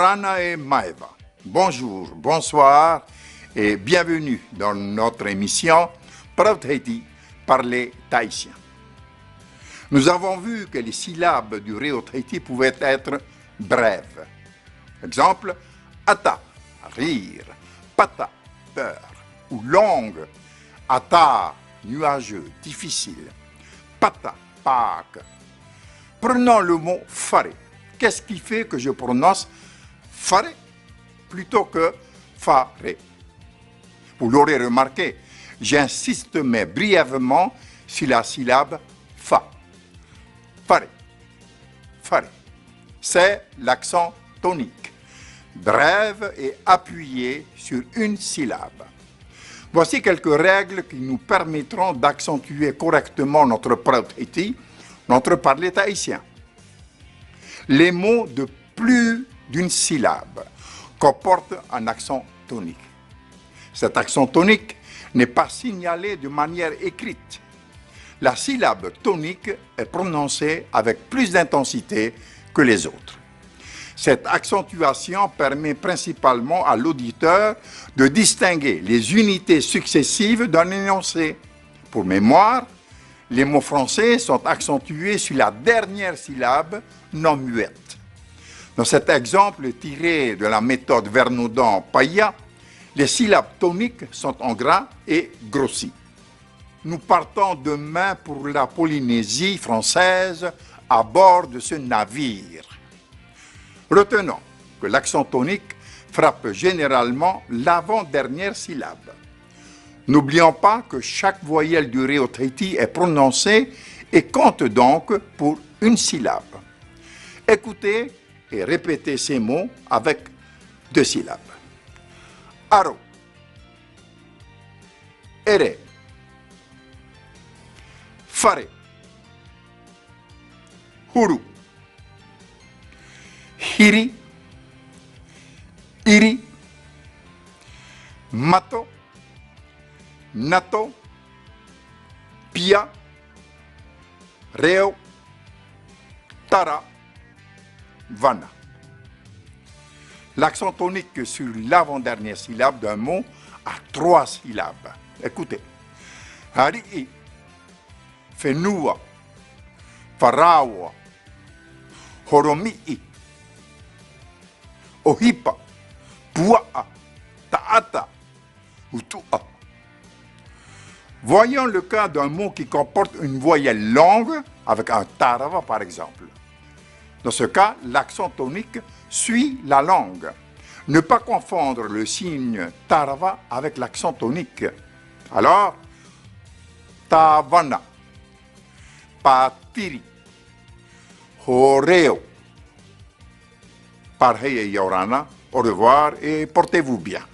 Yorana et Maeva. Bonjour, bonsoir et bienvenue dans notre émission Proud Haiti par les Tahitiens. Nous avons vu que les syllabes du Réo-Tahiti pouvaient être brèves. Exemple, ata, rire, pata, peur, ou longue, ata, nuageux, difficile, pata, Pâques. Prenons le mot faré. Qu'est-ce qui fait que je prononce faré plutôt que faré? Vous l'aurez remarqué, j'insiste mais brièvement sur la syllabe fa. Faré. Faré. C'est l'accent tonique, brève et appuyé sur une syllabe. Voici quelques règles qui nous permettront d'accentuer correctement notre Proud Haiti, notre parler tahitien. Les mots de plus d'une syllabe comportent un accent tonique. Cet accent tonique n'est pas signalé de manière écrite. La syllabe tonique est prononcée avec plus d'intensité que les autres. Cette accentuation permet principalement à l'auditeur de distinguer les unités successives d'un énoncé. Pour mémoire, les mots français sont accentués sur la dernière syllabe non muette. Dans cet exemple tiré de la méthode Vernaudan-Paya, les syllabes toniques sont en gras et grossies. Nous partons demain pour la Polynésie française à bord de ce navire. Retenons que l'accent tonique frappe généralement l'avant-dernière syllabe. N'oublions pas que chaque voyelle du Réo-Tahiti est prononcée et compte donc pour une syllabe. Écoutez et répétez ces mots avec 2 syllabes. Aro, ere, fare, huru, hiri, iri, mato, nato, pia, reo, tara, vana. L'accent tonique sur l'avant-dernière syllabe d'un mot a 3 syllabes. Écoutez. Harii, fenua, farawa, horomii, ohipa, pua'a, ta'ata, utu'a. Voyons le cas d'un mot qui comporte une voyelle longue avec un tarava par exemple. Dans ce cas, l'accent tonique suit la langue. Ne pas confondre le signe tarava avec l'accent tonique. Alors, tavana, patiri, horeo. Parhei et Yorana, au revoir et portez-vous bien.